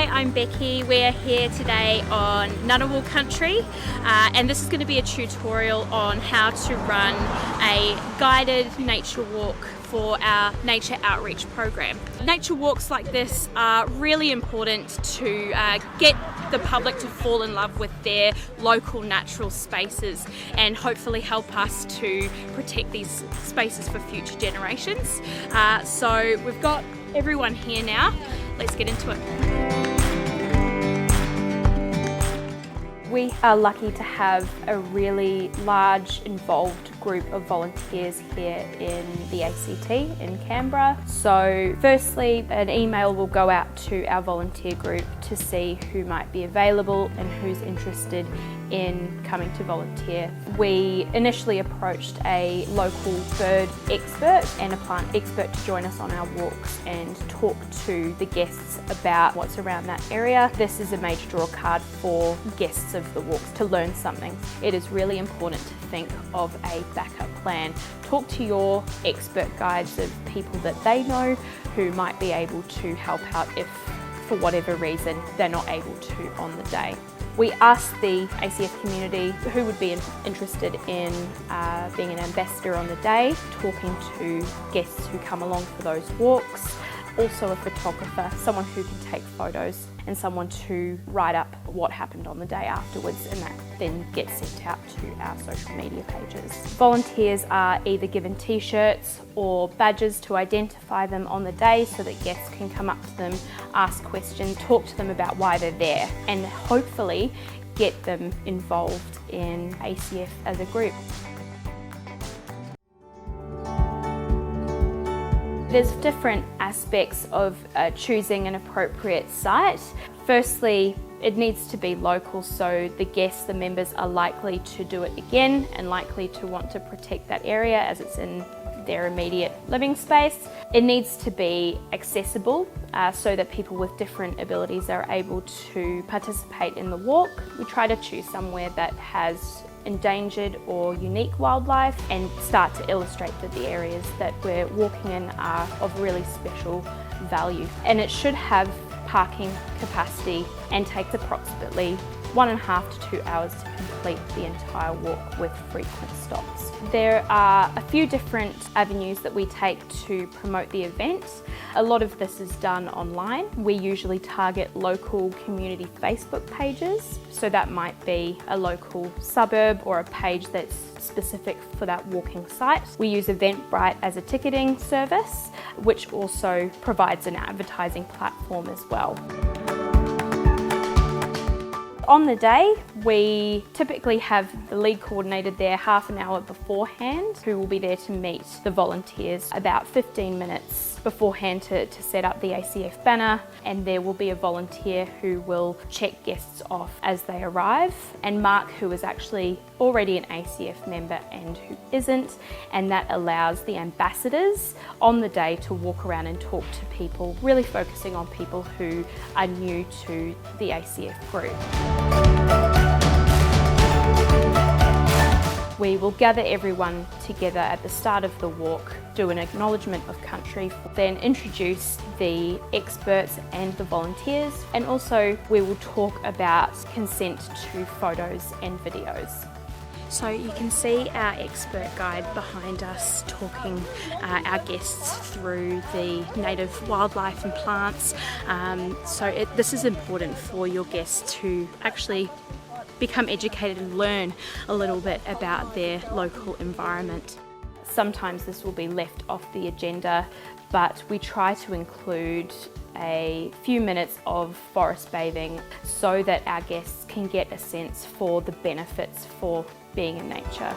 Hi, I'm Becky. We're here today on Ngunnawal country and this is going to be a tutorial on how to run a guided nature walk for our nature outreach program. Nature walks like this are really important to get the public to fall in love with their local natural spaces and hopefully help us to protect these spaces for future generations. So we've got everyone here now. Let's get into it. We are lucky to have a really large, involved group of volunteers here in the ACT in Canberra. So firstly, an email will go out to our volunteer group to see who might be available and who's interested in coming to volunteer. We initially approached a local bird expert and a plant expert to join us on our walks and talk to the guests about what's around that area. This is a major draw card for guests of the walks to learn something. It is really important to think of a backup plan. Talk to your expert guides of people that they know who might be able to help out if for whatever reason they're not able to on the day. We asked the ACF community who would be interested in being an ambassador on the day, talking to guests who come along for those walks, also a photographer, someone who can take photos and someone to write up what happened on the day afterwards, and that then gets sent out to our social media pages. Volunteers are either given t-shirts or badges to identify them on the day so that guests can come up to them, ask questions, talk to them about why they're there and hopefully get them involved in ACF as a group. There's different aspects of choosing an appropriate site. Firstly, it needs to be local, so the guests, the members, are likely to do it again and likely to want to protect that area as it's in their immediate living space. It needs to be accessible so that people with different abilities are able to participate in the walk. We try to choose somewhere that has endangered or unique wildlife and start to illustrate that the areas that we're walking in are of really special value. And it should have parking capacity and takes approximately 1.5 to 2 hours to complete the entire walk with frequent stops. There are a few different avenues that we take to promote the event. A lot of this is done online. We usually target local community Facebook pages, so that might be a local suburb or a page that's specific for that walking site. We use Eventbrite as a ticketing service, which also provides an advertising platform as well. On the day, we typically have the lead coordinator there half an hour beforehand who will be there to meet the volunteers about 15 minutes beforehand to set up the ACF banner, and there will be a volunteer who will check guests off as they arrive, and Mark, who is actually already an ACF member and who isn't, and that allows the ambassadors on the day to walk around and talk to people, really focusing on people who are new to the ACF group. We will gather everyone together at the start of the walk, do an acknowledgement of country, then introduce the experts and the volunteers, and also we will talk about consent to photos and videos. So you can see our expert guide behind us talking our guests through the native wildlife and plants. This is important for your guests to actually become educated and learn a little bit about their local environment. Sometimes this will be left off the agenda, but we try to include a few minutes of forest bathing so that our guests can get a sense for the benefits for being in nature.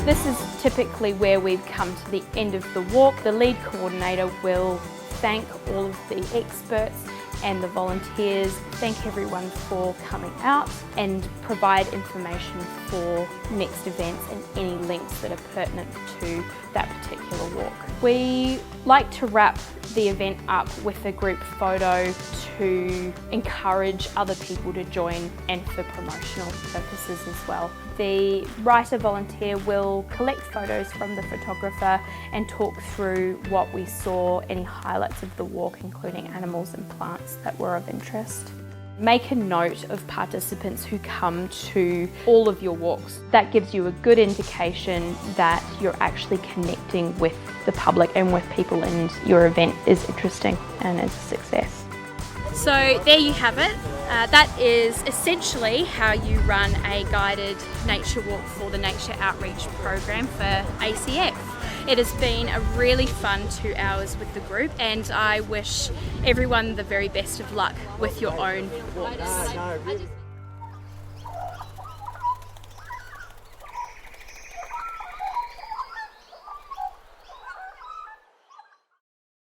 This is typically where we've come to the end of the walk. The lead coordinator will thank all of the experts and the volunteers thank everyone for coming out and provide information for next events and any links that are pertinent to that particular walk. We like to wrap the event up with a group photo to encourage other people to join and for promotional purposes as well. The writer volunteer will collect photos from the photographer and talk through what we saw, any highlights of the walk, including animals and plants that were of interest. Make a note of participants who come to all of your walks. That gives you a good indication that you're actually connecting with the public and with people, and your event is interesting and is a success. So there you have it. That is essentially how you run a guided nature walk for the Nature Outreach Program for ACF. It has been a really fun 2 hours with the group, and I wish everyone the very best of luck with your own walks.